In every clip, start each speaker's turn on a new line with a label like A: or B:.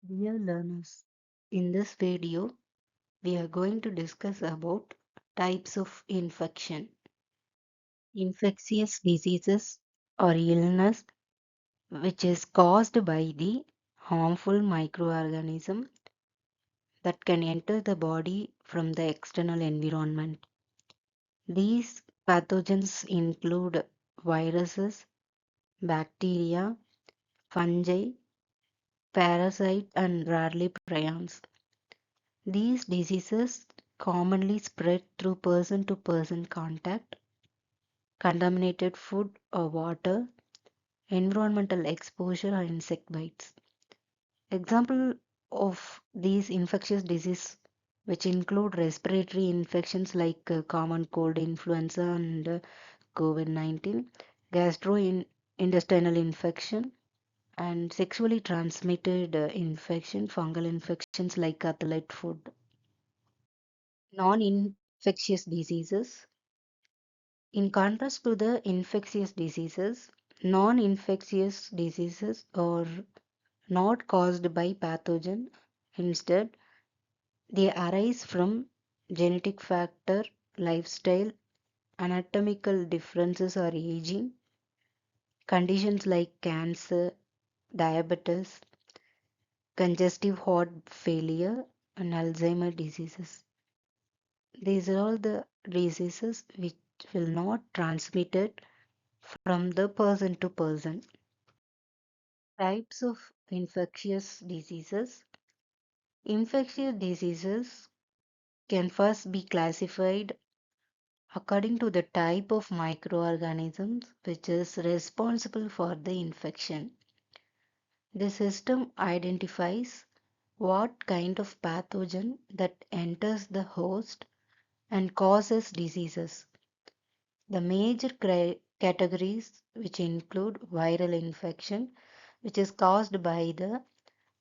A: Dear learners, in this video, we are going to discuss about types of infection. Infectious diseases or illness which is caused by the harmful microorganism that can enter the body from the external environment. These pathogens include viruses, bacteria, fungi, parasites, and rarely prions. These diseases commonly spread through person to person contact, contaminated food or water, environmental exposure, or insect bites. Example of these infectious diseases, which include respiratory infections like common cold, influenza, and COVID-19, gastrointestinal infection, and sexually transmitted infection, fungal infections like athlete food. Non-infectious diseases. In contrast to the infectious diseases, non-infectious diseases are not caused by pathogen. Instead, they arise from genetic factor, lifestyle, anatomical differences or aging, conditions like cancer, diabetes, congestive heart failure, and Alzheimer diseases. These are all the diseases which will not transmitted from the person to person. Types of infectious diseases. Infectious diseases can first be classified according to the type of microorganisms which is responsible for the infection. The system identifies what kind of pathogen that enters the host and causes diseases. The major categories which include viral infection, which is caused by the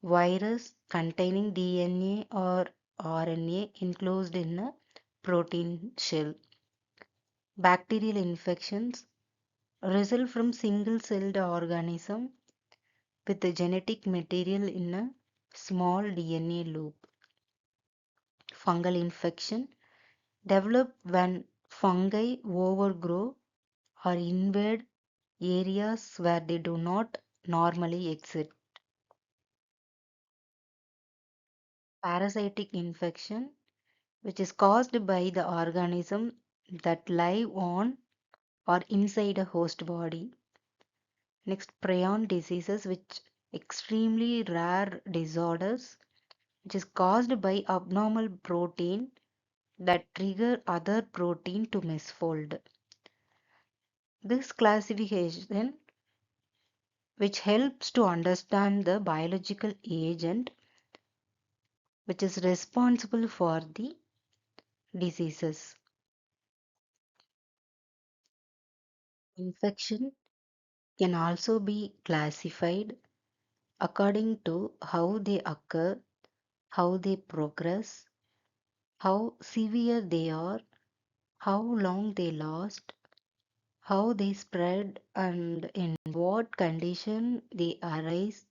A: virus containing DNA or RNA enclosed in a protein shell. Bacterial infections result from single-celled organism with the genetic material in a small DNA loop. Fungal infection develop when fungi overgrow or invade areas where they do not normally exist. Parasitic infection, which is caused by the organism that live on or inside a host body. Next, prion diseases, which extremely rare disorders, which is caused by abnormal protein that trigger other protein to misfold. This classification, which helps to understand the biological agent which is responsible for the diseases. Infection can also be classified according to how they occur, how they progress, how severe they are, how long they last, how they spread, and in what condition they arise.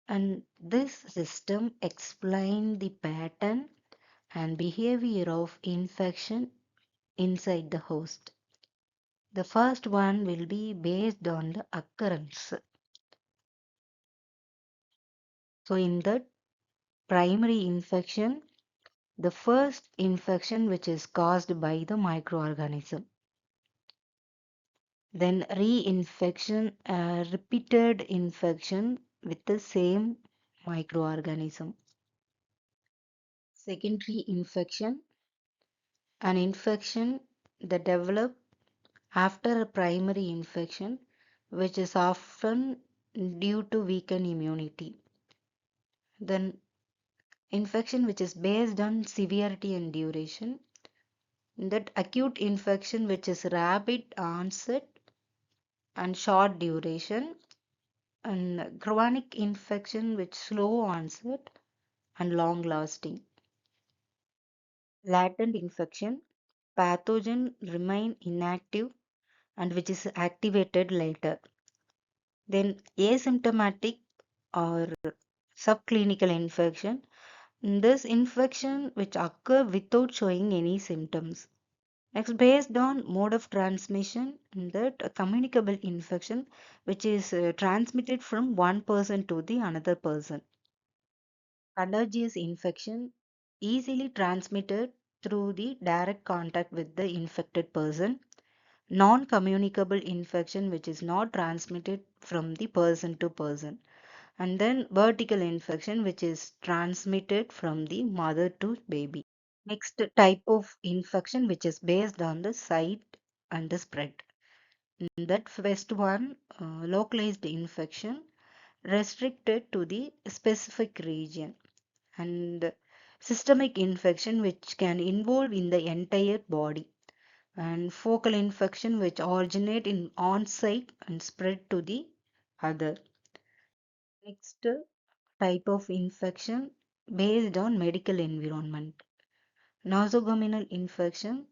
A: And this system explains the pattern and behavior of infection inside the host. The first one will be based on the occurrence. So, in the primary infection, the first infection which is caused by the microorganism. Then reinfection, repeated infection with the same microorganism. Secondary infection, an infection that develop after a primary infection, which is often due to weakened immunity. Then infection which is based on severity and duration. That acute infection which is rapid onset and short duration, and chronic infection which slow onset and long lasting. Latent infection, pathogen remain inactive and which is activated later. Then asymptomatic or Subclinical infection. This infection which occur without showing any symptoms. Next, based on mode of transmission, that a communicable infection which is transmitted from one person to the another person. Contagious infection easily transmitted through the direct contact with the infected person. Non-communicable infection which is not transmitted from the person to person. And then vertical infection which is transmitted from the mother to baby. Next type of infection which is based on the site and the spread. That first one, localized infection restricted to the specific region, and systemic infection which can involve in the entire body, and focal infection which originate in on site and spread to the other. Next type of infection based on medical environment. Nosocomial infection,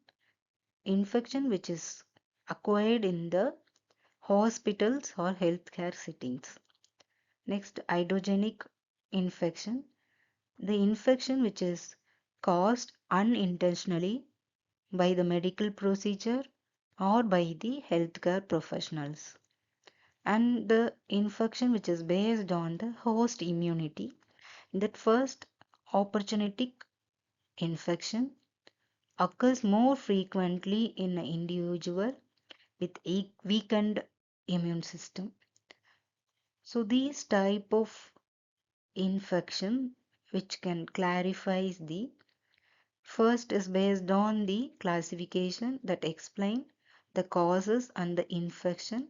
A: infection which is acquired in the hospitals or healthcare settings. Next, idogenic infection, the infection which is caused unintentionally by the medical procedure or by the healthcare professionals. And the infection which is based on the host immunity, that first opportunistic infection occurs more frequently in an individual with a weakened immune system. So these type of infection which can clarify the first is based on the classification that explain the causes and the infection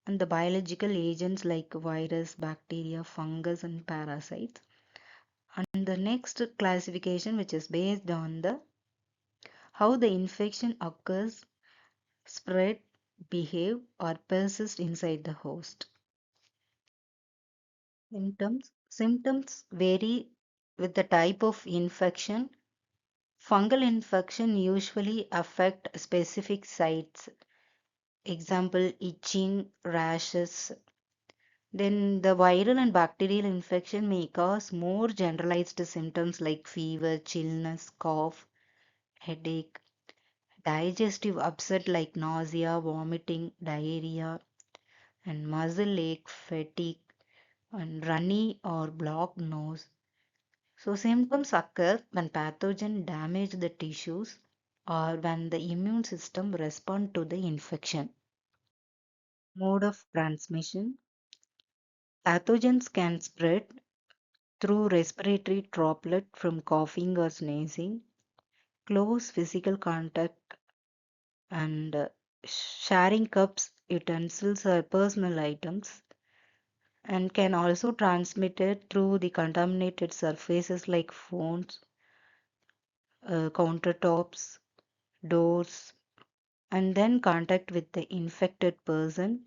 A: and the biological agents like virus, bacteria, fungus and parasites. And the next classification which is based on the how the infection occurs, spread, behave or persist inside the host. Symptoms vary with the type of infection. Fungal infection usually affect specific sites. Example, itching, rashes. Then the viral and bacterial infection may cause more generalized symptoms like fever, chillness, cough, headache, digestive upset like nausea, vomiting, diarrhea, and muscle ache, fatigue, and runny or blocked nose. So symptoms occur when pathogen damage the tissues or when the immune system respond to the infection. Mode of transmission. Pathogens can spread through respiratory droplet from coughing or sneezing, close physical contact, and sharing cups, utensils, or personal items, and can also transmit it through the contaminated surfaces like phones, countertops, doors, and then contact with the infected person,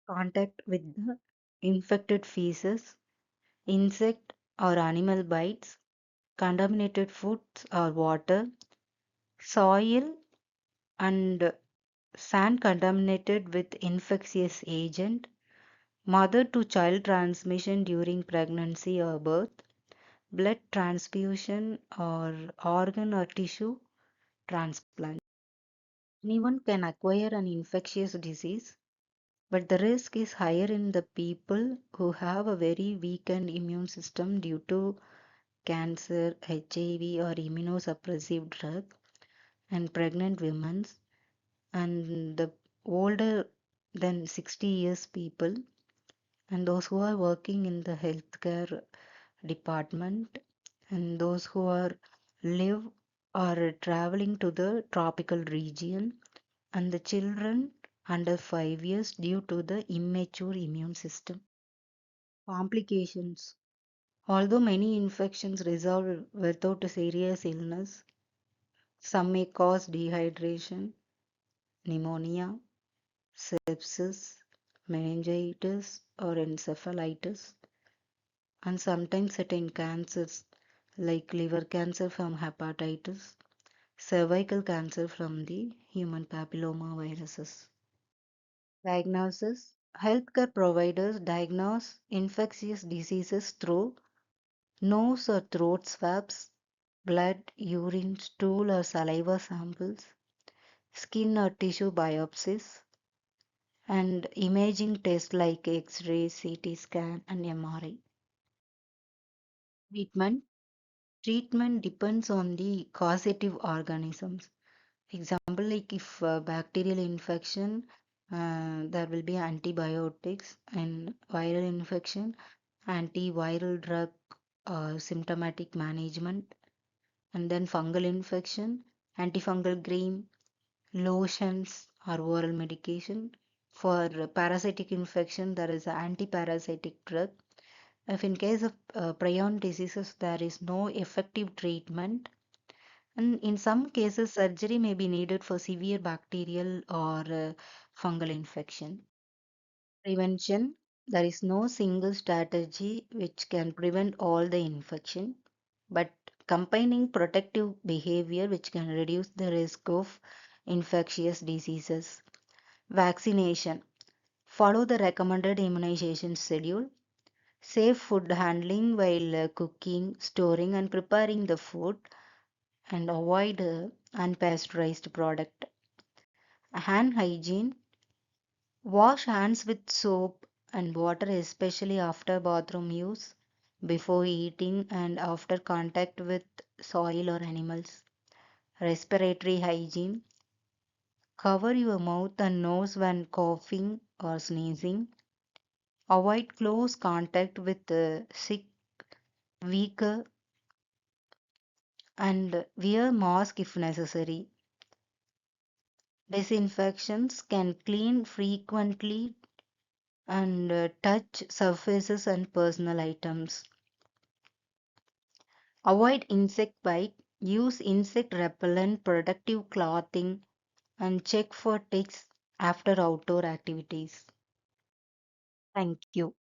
A: contact with the infected feces, insect or animal bites, contaminated foods or water, soil and sand contaminated with infectious agent, mother to child transmission during pregnancy or birth, blood transfusion or organ or tissue transplant. Anyone can acquire an infectious disease, but the risk is higher in the people who have a very weakened immune system due to cancer, HIV, or immunosuppressive drug, and pregnant women, and the older than 60 years people, and those who are working in the healthcare department, and those who are live or traveling to the tropical region, and the children under 5 years due to the immature immune system. Complications. Although many infections resolve without a serious illness, some may cause dehydration, pneumonia, sepsis, meningitis, or encephalitis, and sometimes certain cancers like liver cancer from hepatitis, cervical cancer from the human papilloma viruses. Diagnosis. Healthcare providers diagnose infectious diseases through nose or throat swabs, blood, urine, stool or saliva samples, skin or tissue biopsies, and imaging tests like X-ray, CT scan, and MRI. Treatment Treatment depends on the causative organisms. Example, like if bacterial infection, there will be antibiotics, and viral infection, antiviral drug, symptomatic management, and then fungal infection, antifungal cream, lotions, or oral medication. For parasitic infection, there is an antiparasitic drug. If in case of prion diseases, there is no effective treatment, and in some cases, surgery may be needed for severe bacterial or fungal infection. Prevention: there is no single strategy which can prevent all the infection, but combining protective behavior which can reduce the risk of infectious diseases. Vaccination: follow the recommended immunization schedule. Safe food handling while cooking, storing, and preparing the food, and avoid unpasteurized product. Hand hygiene: wash hands with soap and water, especially after bathroom use, before eating, and after contact with soil or animals. Respiratory hygiene: cover your mouth and nose when coughing or sneezing. Avoid close contact with the sick, weak, and wear mask if necessary. Disinfections: can clean frequently and touch surfaces and personal items. Avoid insect bite. Use insect repellent, protective clothing, and check for ticks after outdoor activities. Thank you.